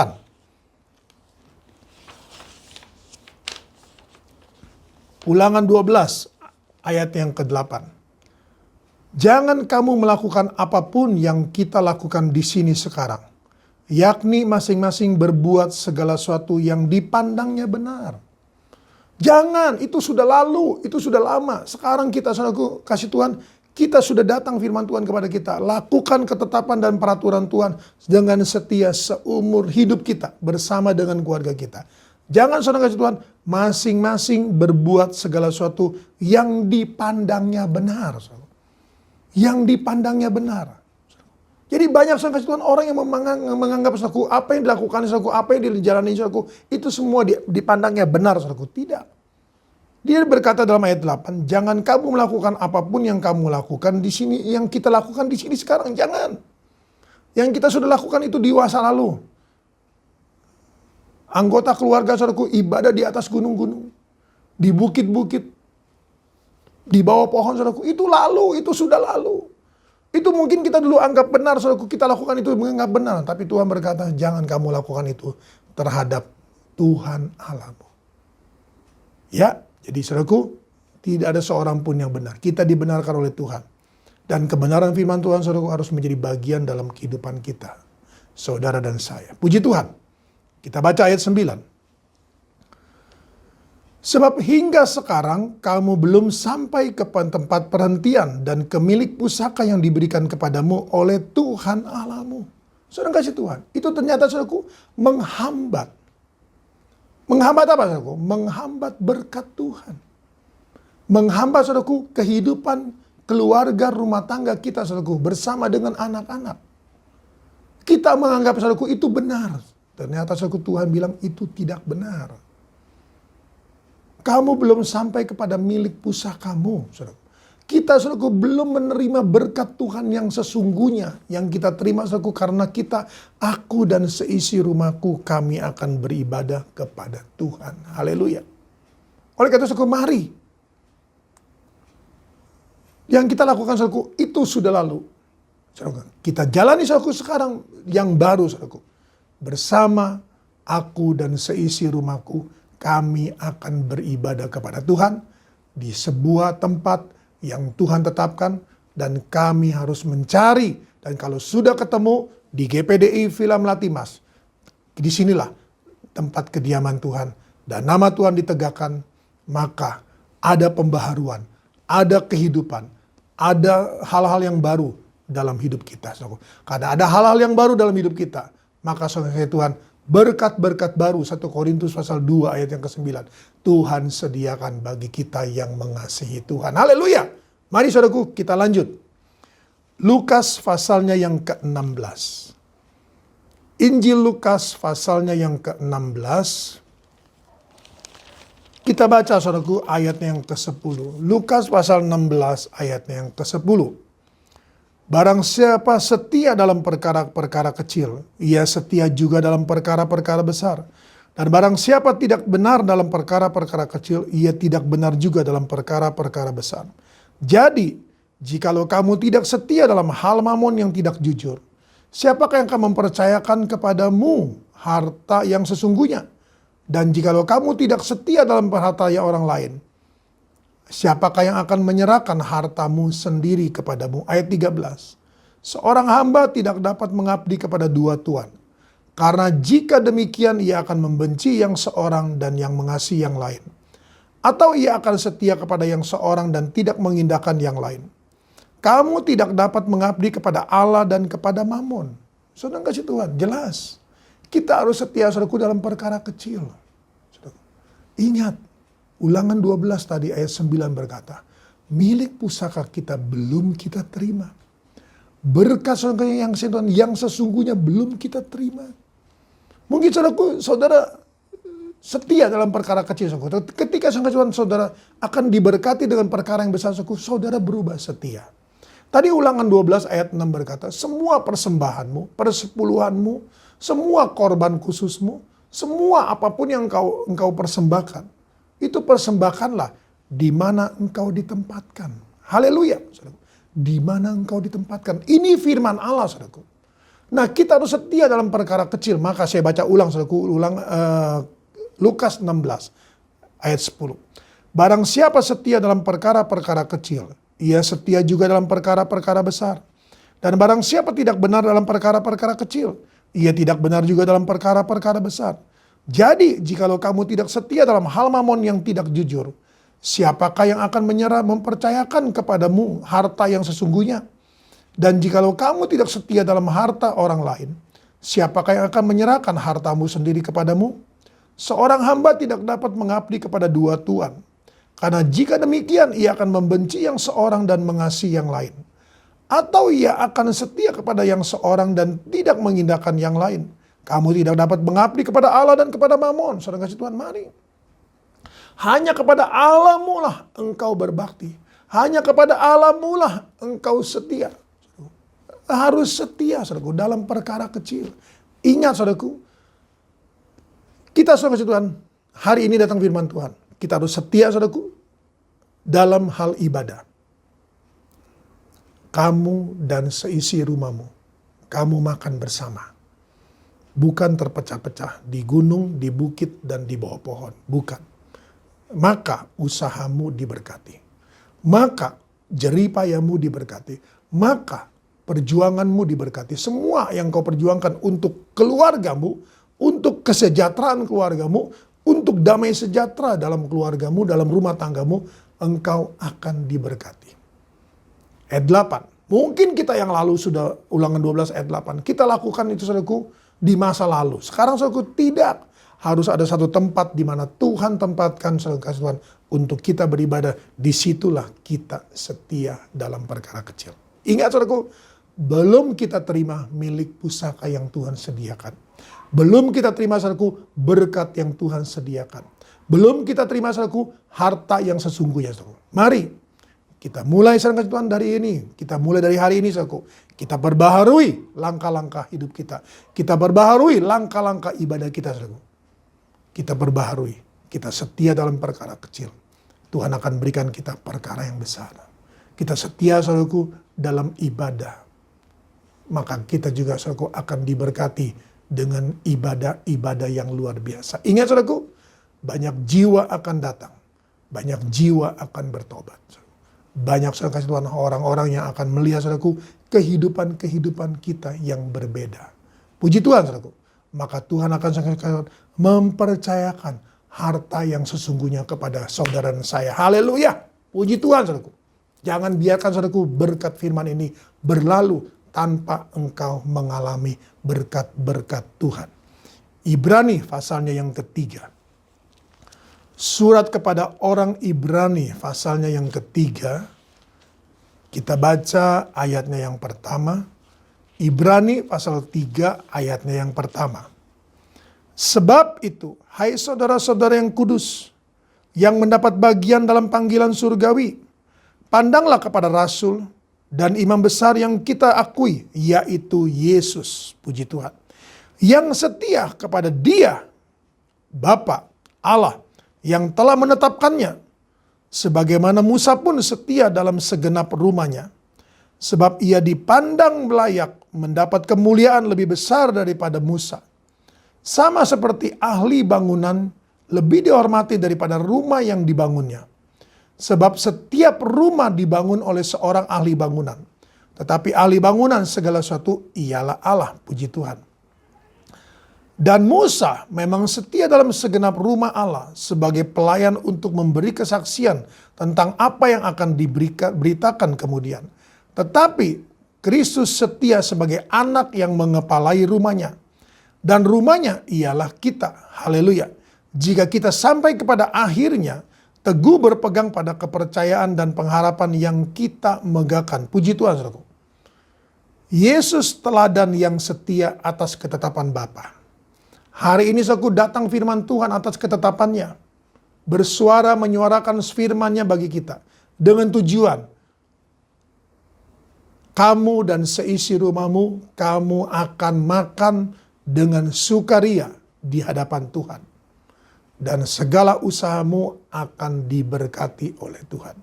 Ulangan 12, ayat yang ke-8. Jangan kamu melakukan apapun yang kita lakukan di sini sekarang, yakni masing-masing berbuat segala sesuatu yang dipandangnya benar. Jangan, itu sudah lalu, itu sudah lama. Sekarang kita, saudaraku, kasih Tuhan, kita sudah datang firman Tuhan kepada kita. Lakukan ketetapan dan peraturan Tuhan dengan setia seumur hidup kita bersama dengan keluarga kita. Jangan saudara kasih Tuhan, masing-masing berbuat segala sesuatu yang dipandangnya benar. Yang dipandangnya benar. Jadi banyak saudara kasih Tuhan orang yang menganggap saudaraku, apa yang dilakukan saudaraku, apa yang dijalani saudaraku, itu semua dipandangnya benar saudaraku. Tidak. Dia berkata dalam ayat 8, jangan kamu melakukan apapun yang kamu lakukan di sini, yang kita lakukan di sini sekarang, jangan. Yang kita sudah lakukan itu di masa lalu. Anggota keluarga saudaraku ibadah di atas gunung-gunung, di bukit-bukit, di bawah pohon saudaraku, itu lalu, itu sudah lalu. Itu mungkin kita dulu anggap benar saudaraku, kita lakukan itu menganggap benar. Tapi Tuhan berkata, jangan kamu lakukan itu terhadap Tuhan Allahmu. Ya, jadi saudaraku, tidak ada seorang pun yang benar. Kita dibenarkan oleh Tuhan. Dan kebenaran firman Tuhan saudaraku harus menjadi bagian dalam kehidupan kita. Saudara dan saya. Puji Tuhan. Kita baca ayat 9. Sebab hingga sekarang kamu belum sampai ke tempat perhentian dan ke milik pusaka yang diberikan kepadamu oleh Tuhan Allahmu. Saudara kasih Tuhan, itu ternyata saudaraku menghambat. Menghambat apa saudaraku? Menghambat berkat Tuhan. Menghambat saudaraku kehidupan keluarga rumah tangga kita saudaraku bersama dengan anak-anak. Kita menganggap saudaraku itu benar. Ternyata saudaraku Tuhan bilang itu tidak benar. Kamu belum sampai kepada milik pusakamu, saudara. Kita, saudaraku, belum menerima berkat Tuhan yang sesungguhnya. Yang kita terima, saudaraku, karena kita, aku dan seisi rumahku, kami akan beribadah kepada Tuhan. Haleluya. Oleh karena itu, saudaraku, mari. Yang kita lakukan, saudaraku, itu sudah lalu. Saudaraku, kita jalani, saudaraku, sekarang yang baru, saudaraku. Bersama aku dan seisi rumahku, kami akan beribadah kepada Tuhan di sebuah tempat yang Tuhan tetapkan dan kami harus mencari. Dan kalau sudah ketemu di GPDI Villa Melati Mas, disinilah tempat kediaman Tuhan dan nama Tuhan ditegakkan, maka ada pembaharuan, ada kehidupan, ada hal-hal yang baru dalam hidup kita. Karena ada hal-hal yang baru dalam hidup kita, maka saudara Tuhan, berkat-berkat baru, 1 Korintus pasal 2 ayat yang ke-9, Tuhan sediakan bagi kita yang mengasihi Tuhan. Haleluya. Mari saudaraku, kita lanjut. Lukas pasalnya yang ke-16. Injil Lukas pasalnya yang ke-16. Kita baca saudaraku ayatnya yang ke-10. Lukas pasal 16 ayatnya yang ke-10. Barang siapa setia dalam perkara-perkara kecil, ia setia juga dalam perkara-perkara besar. Dan barang siapa tidak benar dalam perkara-perkara kecil, ia tidak benar juga dalam perkara-perkara besar. Jadi, jikalau kamu tidak setia dalam hal mamon yang tidak jujur, siapakah yang akan mempercayakan kepadamu harta yang sesungguhnya? Dan jikalau kamu tidak setia dalam harta orang lain, siapakah yang akan menyerahkan hartamu sendiri kepadamu? Ayat 13. Seorang hamba tidak dapat mengabdi kepada dua tuan. Karena jika demikian ia akan membenci yang seorang dan yang mengasihi yang lain. Atau ia akan setia kepada yang seorang dan tidak mengindahkan yang lain. Kamu tidak dapat mengabdi kepada Allah dan kepada Mamon. Saudara kasih Tuhan, jelas. Kita harus setia saudaraku dalam perkara kecil. Ingat, Ulangan 12 tadi ayat 9 berkata, milik pusaka kita belum kita terima. Berkat yang sesungguhnya belum kita terima. Mungkin saudara setia dalam perkara kecil. Ketika saudara akan diberkati dengan perkara yang besar, saudara berubah setia. Tadi Ulangan 12 ayat 6 berkata, semua persembahanmu, persepuluhanmu, semua korban khususmu, semua apapun yang engkau persembahkan, itu persembahkanlah di mana engkau ditempatkan. Haleluya. Di mana engkau ditempatkan. Ini firman Allah, saudaraku. Nah, kita harus setia dalam perkara kecil. Maka saya baca ulang, saudaraku. Lukas 16 ayat 10. Barang siapa setia dalam perkara-perkara kecil, ia setia juga dalam perkara-perkara besar. Dan barang siapa tidak benar dalam perkara-perkara kecil, ia tidak benar juga dalam perkara-perkara besar. Jadi, jikalau kamu tidak setia dalam hal mamon yang tidak jujur, siapakah yang akan mempercayakan kepadamu harta yang sesungguhnya? Dan jikalau kamu tidak setia dalam harta orang lain, siapakah yang akan menyerahkan hartamu sendiri kepadamu? Seorang hamba tidak dapat mengabdi kepada dua tuan. Karena jika demikian, ia akan membenci yang seorang dan mengasihi yang lain. Atau ia akan setia kepada yang seorang dan tidak mengindahkan yang lain. Kamu tidak dapat mengabdi kepada Allah dan kepada Mamon. Saudara kasih Tuhan, mari. Hanya kepada Allah-Mu lah engkau berbakti. Hanya kepada Allah-Mu lah engkau setia. Harus setia, saudaraku, dalam perkara kecil. Ingat, saudaraku, kita, saudara kasih Tuhan, hari ini datang firman Tuhan. Kita harus setia, saudaraku, dalam hal ibadah. Kamu dan seisi rumahmu, kamu makan bersama. Bukan terpecah-pecah di gunung, di bukit, dan di bawah pohon. Bukan. Maka usahamu diberkati. Maka jeripayamu diberkati. Maka perjuanganmu diberkati. Semua yang kau perjuangkan untuk keluargamu, untuk kesejahteraan keluargamu, untuk damai sejahtera dalam keluargamu, dalam rumah tanggamu, engkau akan diberkati. Ayat 8. Mungkin kita yang lalu sudah Ulangan 12 ayat 8. Kita lakukan itu, saudaraku, di masa lalu. Sekarang, saudaraku, tidak. Harus ada satu tempat di mana Tuhan tempatkan, saudara Tuhan, untuk kita beribadah. Disitulah kita setia dalam perkara kecil. Ingat, saudaraku, belum kita terima milik pusaka yang Tuhan sediakan. Belum kita terima, saudaraku, berkat yang Tuhan sediakan. Belum kita terima, saudaraku, harta yang sesungguhnya, saudaraku. Mari kita mulai, saudara Tuhan, dari ini. Kita mulai dari hari ini, saudaraku. Kita perbaharui langkah-langkah hidup kita. Kita perbaharui langkah-langkah ibadah kita, saudaraku. Kita perbaharui. Kita setia dalam perkara kecil. Tuhan akan berikan kita perkara yang besar. Kita setia, saudaraku, dalam ibadah. Maka kita juga, saudaraku, akan diberkati dengan ibadah-ibadah yang luar biasa. Ingat, saudaraku, banyak jiwa akan datang. Banyak jiwa akan bertobat. Banyak, saudara kasih Tuhan, orang-orang yang akan melihat, saudaraku, kehidupan-kehidupan kita yang berbeda. Puji Tuhan, saudaraku. Maka Tuhan akan mempercayakan harta yang sesungguhnya kepada saudara dan saya. Haleluya. Puji Tuhan, saudaraku. Jangan biarkan saudaraku berkat firman ini berlalu tanpa engkau mengalami berkat-berkat Tuhan. Ibrani pasalnya yang ketiga. Surat kepada orang Ibrani pasalnya yang ketiga. Kita baca ayatnya yang pertama. Ibrani pasal 3 ayatnya yang pertama. Sebab itu, hai saudara-saudara yang kudus, yang mendapat bagian dalam panggilan surgawi, pandanglah kepada Rasul dan imam besar yang kita akui, yaitu Yesus, puji Tuhan. Yang setia kepada Dia, Bapa Allah, yang telah menetapkannya. Sebagaimana Musa pun setia dalam segenap rumahnya. Sebab ia dipandang layak mendapat kemuliaan lebih besar daripada Musa. Sama seperti ahli bangunan lebih dihormati daripada rumah yang dibangunnya. Sebab setiap rumah dibangun oleh seorang ahli bangunan. Tetapi ahli bangunan segala sesuatu ialah Allah, puji Tuhan. Dan Musa memang setia dalam segenap rumah Allah sebagai pelayan untuk memberi kesaksian tentang apa yang akan diberitakan kemudian. Tetapi Kristus setia sebagai anak yang mengepalai rumahnya. Dan rumahnya ialah kita. Haleluya. Jika kita sampai kepada akhirnya, teguh berpegang pada kepercayaan dan pengharapan yang kita megahkan. Puji Tuhan, saudaraku. Yesus teladan yang setia atas ketetapan Bapa. Hari ini saudaraku datang firman Tuhan atas ketetapannya. Bersuara menyuarakan firman-Nya bagi kita. Dengan tujuan, kamu dan seisi rumahmu, kamu akan makan dengan sukaria di hadapan Tuhan. Dan segala usahamu akan diberkati oleh Tuhan.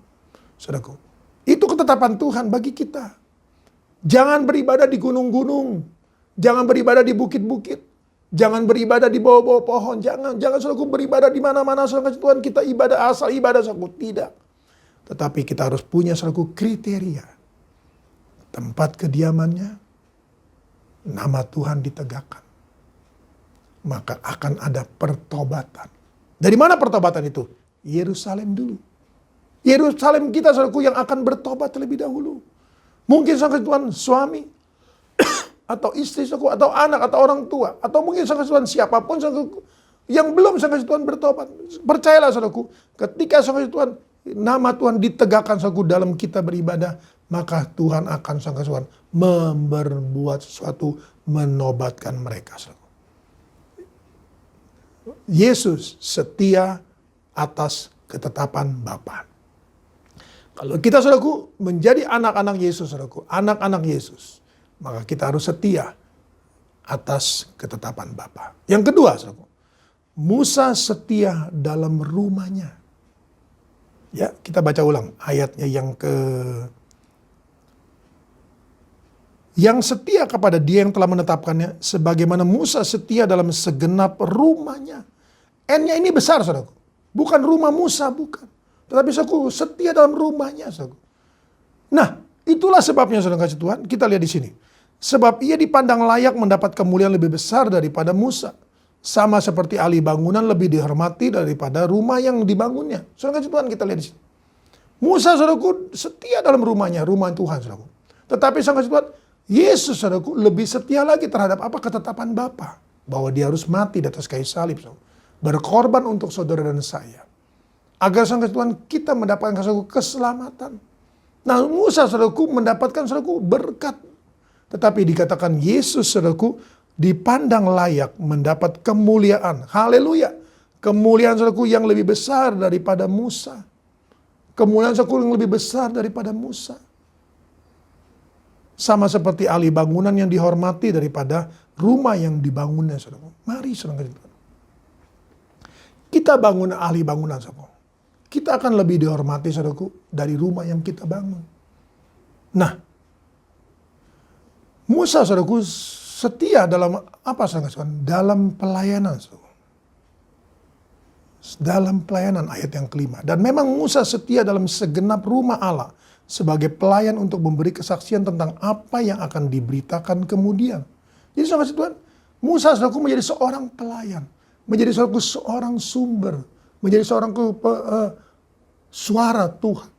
Saudaraku, itu ketetapan Tuhan bagi kita. Jangan beribadah di gunung-gunung. Jangan beribadah di bukit-bukit. Jangan beribadah di bawah-bawah pohon. Jangan saudaraku beribadah di mana-mana. Saudaraku, Tuhan kita ibadah asal ibadah, saudaraku. Tidak. Tetapi kita harus punya saudaraku kriteria. Tempat kediamannya, nama Tuhan ditegakkan. Maka akan ada pertobatan. Dari mana pertobatan itu? Yerusalem dulu. Yerusalem kita saudaraku yang akan bertobat terlebih dahulu. Mungkin saudara Tuhan suami, atau istri saudaraku, atau anak, atau orang tua. Atau mungkin saudara Tuhan siapapun saudaraku yang belum saudara Tuhan bertobat. Percayalah saudaraku, ketika saudara Tuhan, nama Tuhan ditegakkan saudaraku dalam kita beribadah, maka Tuhan akan saudara Tuhan memberbuat sesuatu, menobatkan mereka saudaraku. Yesus setia atas ketetapan Bapa. Kalau kita saudaraku menjadi anak-anak Yesus saudaraku, anak-anak Yesus, maka kita harus setia atas ketetapan Bapa. Yang kedua saudaraku, Musa setia dalam rumahnya. Ya, kita baca ulang ayatnya yang setia kepada Dia yang telah menetapkannya, sebagaimana Musa setia dalam segenap rumahnya. N-nya ini besar, saudaraku. Bukan rumah Musa, bukan. Tetapi saudaraku setia dalam rumahnya, saudaraku. Nah, itulah sebabnya saudara kasih Tuhan. Kita lihat di sini. Sebab ia dipandang layak mendapat kemuliaan lebih besar daripada Musa. Sama seperti ahli bangunan lebih dihormati daripada rumah yang dibangunnya. Saudara kasih Tuhan, kita lihat di sini. Musa, saudaraku, setia dalam rumahnya, rumah Tuhan, saudaraku. Tetapi saudara kasih Tuhan, Yesus, saudaraku, lebih setia lagi terhadap apa? Ketetapan Bapa. Bahwa Dia harus mati di atas kayu salib, saudaraku. Berkorban untuk saudara dan saya. Agar saudara Tuhan kita mendapatkan saudaraku keselamatan. Nah, Musa, saudaraku, mendapatkan saudaraku berkat. Tetapi dikatakan Yesus, saudaraku, dipandang layak mendapat kemuliaan. Haleluya. Kemuliaan saudaraku yang lebih besar daripada Musa. Kemuliaan saudaraku yang lebih besar daripada Musa. Sama seperti ahli bangunan yang dihormati daripada rumah yang dibangunnya, saudara. Mari, saudara. Kita bangun ahli bangunan, saudara. Kita akan lebih dihormati, saudaraku, dari rumah yang kita bangun. Nah, Musa, saudaraku, setia dalam apa, saudara? Dalam pelayanan, saudara. Dalam pelayanan, ayat yang kelima. Dan memang Musa setia dalam segenap rumah Allah sebagai pelayan untuk memberi kesaksian tentang apa yang akan diberitakan kemudian. Jadi saudara Tuhan, Musa saudaraku menjadi seorang pelayan, menjadi seorang sumber, menjadi seorang suara Tuhan.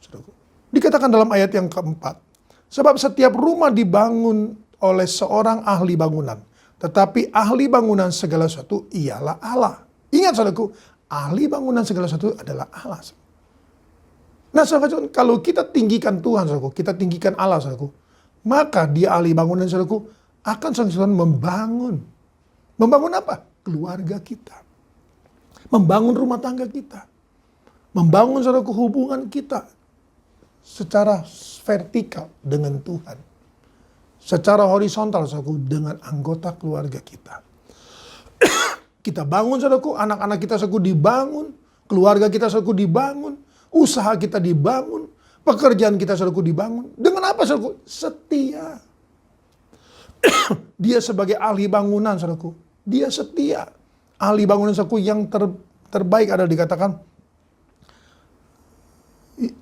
Saudaraku. Dikatakan dalam ayat yang keempat, sebab setiap rumah dibangun oleh seorang ahli bangunan, tetapi ahli bangunan segala sesuatu ialah Allah. Ingat saudaraku, ahli bangunan segala sesuatu adalah Allah. Nah saudaraku, kalau kita tinggikan Tuhan saudaraku, kita tinggikan Allah saudaraku, maka dia ahli bangunan saudaraku akan selalu membangun. Membangun apa? Keluarga kita. Membangun rumah tangga kita. Membangun saudaraku hubungan kita secara vertikal dengan Tuhan. Secara horizontal saudaraku dengan anggota keluarga kita. Kita bangun saudaraku, anak-anak kita saudaraku dibangun, keluarga kita saudaraku dibangun, usaha kita dibangun, pekerjaan kita saudaraku dibangun. Dengan apa saudaraku? Setia. Dia sebagai ahli bangunan saudaraku, dia setia. Ahli bangunan saudaraku yang terbaik adalah dikatakan,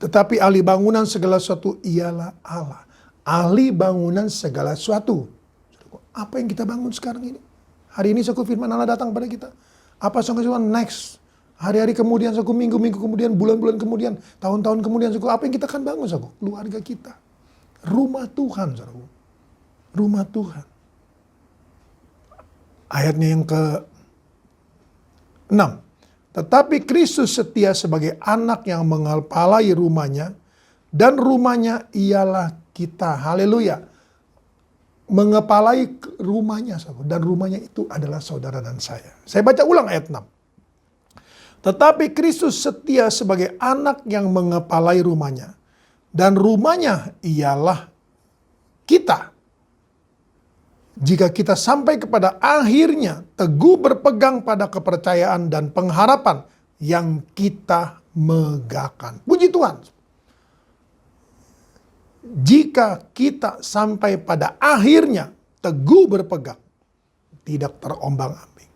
tetapi ahli bangunan segala sesuatu ialah Allah. Ahli bangunan segala sesuatu. Apa yang kita bangun sekarang ini? Hari ini saudaraku firman Allah datang pada kita. Apa saudaraku next? Hari-hari kemudian saudaraku, minggu-minggu kemudian, bulan-bulan kemudian, tahun-tahun kemudian saudaraku, apa yang kita akan bangun saudaraku? Keluarga kita. Rumah Tuhan saudaraku. Rumah Tuhan. Ayatnya yang ke-6. Tetapi Kristus setia sebagai anak yang mengepalai rumahnya, dan rumahnya ialah kita. Haleluya. Mengepalai rumahnya, dan rumahnya itu adalah saudara dan saya. Saya baca ulang ayat 6. Tetapi Kristus setia sebagai anak yang mengepalai rumahnya, dan rumahnya ialah kita. Jika kita sampai kepada akhirnya teguh berpegang pada kepercayaan dan pengharapan yang kita megahkan. Puji Tuhan. Jika kita sampai pada akhirnya teguh berpegang, tidak terombang-ambing.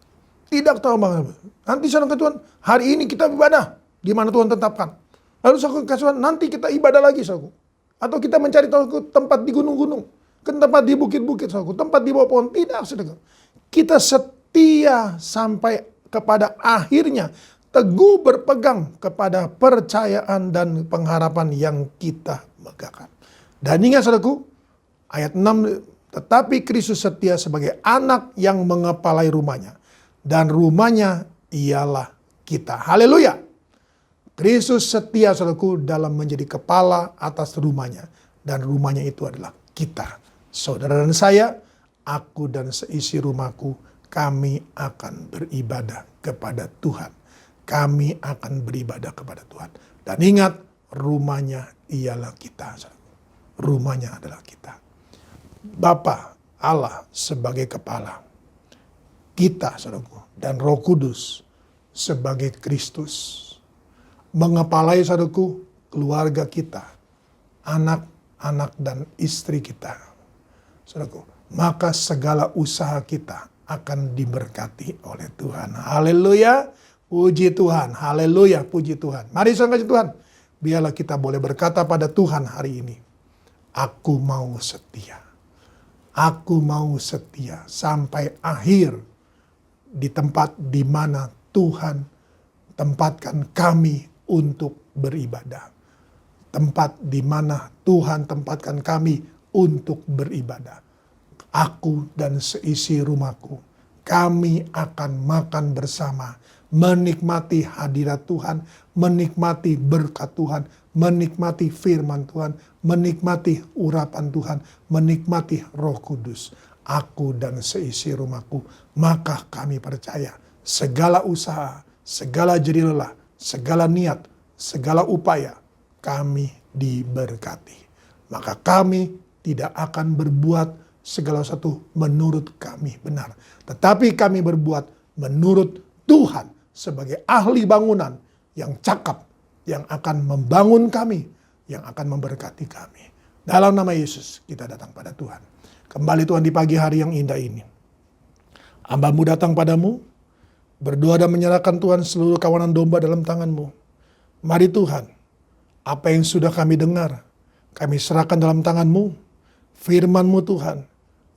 Tidak terombang-ambing. Nanti saudara Tuhan, hari ini kita ibadah di mana Tuhan tetapkan. Lalu saudara Tuhan, nanti kita ibadah lagi saudara. Atau kita mencari tempat di gunung-gunung. Ke tempat di bukit-bukit, saudaraku, tempat di bawah pohon. Tidak, saudara. Kita setia sampai kepada akhirnya, teguh berpegang kepada percayaan dan pengharapan yang kita megahkan. Dan ingat saudaraku, ayat 6, tetapi Kristus setia sebagai anak yang mengepalai rumahnya, dan rumahnya ialah kita. Haleluya. Kristus setia saudaraku dalam menjadi kepala atas rumahnya, dan rumahnya itu adalah kita. Saudara dan saya, aku dan seisi rumahku, kami akan beribadah kepada Tuhan. Kami akan beribadah kepada Tuhan. Dan ingat, rumahnya ialah kita. Rumahnya adalah kita. Bapa Allah sebagai kepala. Kita, saudaraku, dan Roh Kudus sebagai Kristus. Mengepalai, saudaraku, keluarga kita. Anak-anak dan istri kita. Saudaraku, maka segala usaha kita akan diberkati oleh Tuhan. Haleluya, puji Tuhan. Haleluya, puji Tuhan. Mari saudara Tuhan, biarlah kita boleh berkata pada Tuhan hari ini, aku mau setia. Aku mau setia sampai akhir di tempat di mana Tuhan tempatkan kami untuk beribadah. Tempat di mana Tuhan tempatkan kami untuk beribadah. Aku dan seisi rumahku, kami akan makan bersama, menikmati hadirat Tuhan, menikmati berkat Tuhan, menikmati firman Tuhan, menikmati urapan Tuhan, menikmati Roh Kudus. Aku dan seisi rumahku, maka kami percaya segala usaha, segala jerih lelah, segala niat, segala upaya kami diberkati. Maka kami tidak akan berbuat segala sesuatu menurut kami benar. Tetapi kami berbuat menurut Tuhan sebagai ahli bangunan yang cakap, yang akan membangun kami, yang akan memberkati kami. Dalam nama Yesus kita datang pada Tuhan. Kembali Tuhan di pagi hari yang indah ini. Hamba-Mu datang padamu, berdoa dan menyerahkan Tuhan seluruh kawanan domba dalam tangan-Mu. Mari Tuhan, apa yang sudah kami dengar, kami serahkan dalam tangan-Mu. Firman-Mu Tuhan,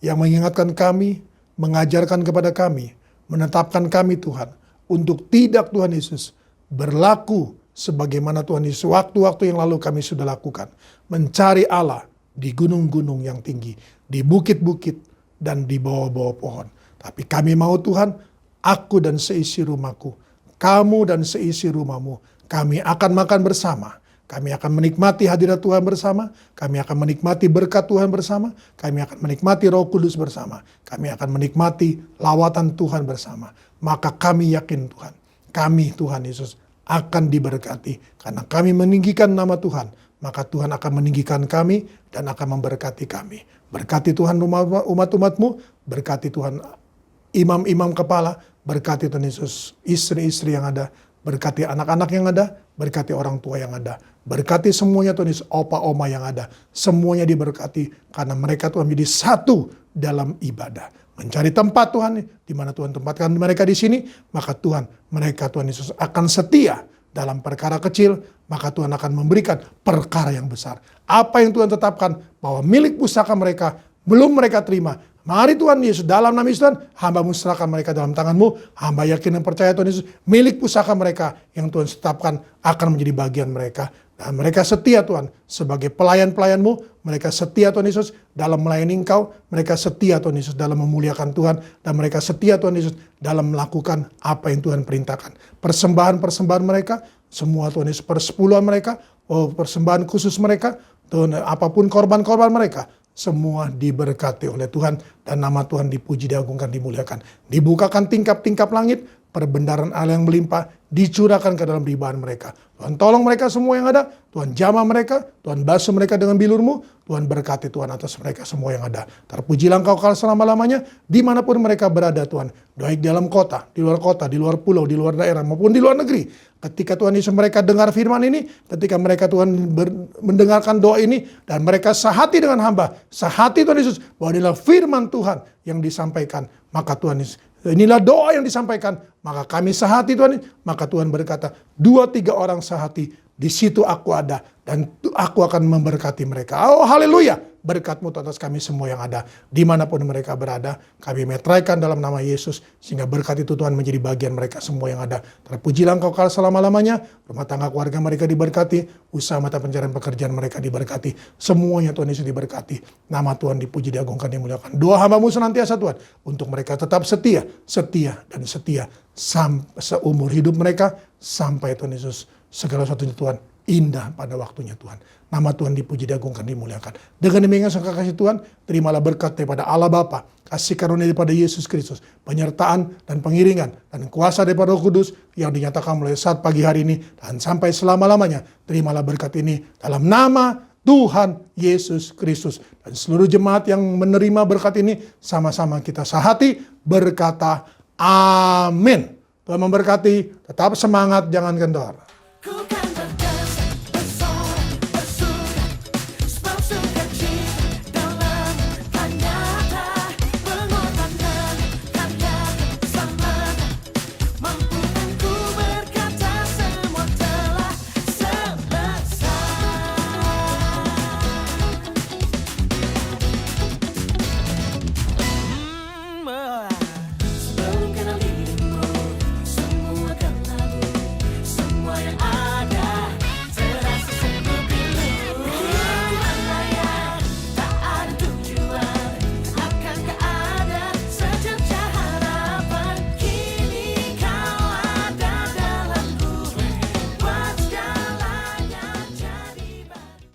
yang mengingatkan kami, mengajarkan kepada kami, menetapkan kami Tuhan, untuk tidak Tuhan Yesus berlaku sebagaimana Tuhan Yesus waktu-waktu yang lalu kami sudah lakukan. Mencari Allah di gunung-gunung yang tinggi, di bukit-bukit, dan di bawah-bawah pohon. Tapi kami mau Tuhan, aku dan seisi rumahku, kamu dan seisi rumahmu, kami akan makan bersama. Kami akan menikmati hadirat Tuhan bersama. Kami akan menikmati berkat Tuhan bersama. Kami akan menikmati Roh Kudus bersama. Kami akan menikmati lawatan Tuhan bersama. Maka kami yakin Tuhan, kami Tuhan Yesus akan diberkati. Karena kami meninggikan nama Tuhan, maka Tuhan akan meninggikan kami dan akan memberkati kami. Berkati Tuhan umat-umat-Mu, berkati Tuhan imam-imam kepala, berkati Tuhan Yesus istri-istri yang ada, berkati anak-anak yang ada, berkati orang tua yang ada. Berkati semuanya Tuhan Yesus, opa oma yang ada. Semuanya diberkati karena mereka Tuhan menjadi satu dalam ibadah. Mencari tempat Tuhan, di mana Tuhan tempatkan mereka di sini, maka mereka Tuhan Yesus akan setia dalam perkara kecil, maka Tuhan akan memberikan perkara yang besar. Apa yang Tuhan tetapkan bahwa milik pusaka mereka belum mereka terima. Mari Tuhan Yesus, dalam nama Yesus Tuhan, hamba-Mu serahkan mereka dalam tangan-Mu. Hamba yakin dan percaya Tuhan Yesus, milik pusaka mereka yang Tuhan tetapkan akan menjadi bagian mereka. Dan mereka setia Tuhan sebagai pelayan-pelayan-Mu. Mereka setia Tuhan Yesus dalam melayani Engkau. Mereka setia Tuhan Yesus dalam memuliakan Tuhan. Dan mereka setia Tuhan Yesus dalam melakukan apa yang Tuhan perintahkan. Persembahan-persembahan mereka, semua Tuhan Yesus, persepuluhan mereka, persembahan khusus mereka, Tuhan, apapun korban-korban mereka, semua diberkati oleh Tuhan dan nama Tuhan dipuji, diagungkan, dimuliakan. Dibukakan tingkap-tingkap langit, perbendaharaan Allah yang melimpah dicurahkan ke dalam ribahan mereka. Tuhan tolong mereka semua yang ada, Tuhan jamah mereka, Tuhan basuh mereka dengan bilur-Mu, Tuhan berkati Tuhan atas mereka semua yang ada. Terpujilah Engkau kekal selama-lamanya, dimanapun mereka berada Tuhan. Baik di dalam kota, di luar pulau, di luar daerah, maupun di luar negeri. Ketika Tuhan Yesus mereka dengar firman ini, ketika mereka Tuhan mendengarkan doa ini, dan mereka sehati dengan hamba, sehati Tuhan Yesus, bahwa inilah firman Tuhan yang disampaikan, maka Tuhan Yesus, inilah doa yang disampaikan, maka kami sehati Tuhan, maka Tuhan berkata, 2-3 orang sehati, di situ aku ada, dan aku akan memberkati mereka. Oh haleluya, berkat-Mu atas kami semua yang ada, dimanapun mereka berada, kami metraikan dalam nama Yesus, sehingga berkat itu Tuhan menjadi bagian mereka semua yang ada. Terpujilah Engkau kekal selama-lamanya, rumah tangga keluarga mereka diberkati, usaha mata pencarian pekerjaan mereka diberkati, semuanya Tuhan Yesus diberkati, nama Tuhan dipuji, diagungkan, dimuliakan. Doa hamba-Mu senantiasa Tuhan, untuk mereka tetap setia, dan setia, seumur hidup mereka, sampai Tuhan Yesus, segala sesuatunya Tuhan, indah pada waktunya Tuhan. Nama Tuhan dipuji, diagungkan, dimuliakan. Dengan demikian saudara kasih Tuhan, terimalah berkat daripada Allah Bapa, kasih karunia daripada Yesus Kristus, penyertaan dan pengiringan, dan kuasa daripada Roh Kudus yang dinyatakan mulai saat pagi hari ini, dan sampai selama-lamanya. Terimalah berkat ini dalam nama Tuhan Yesus Kristus. Dan seluruh jemaat yang menerima berkat ini, sama-sama kita sehati berkata, amin. Tuhan memberkati, tetap semangat, jangan kendor.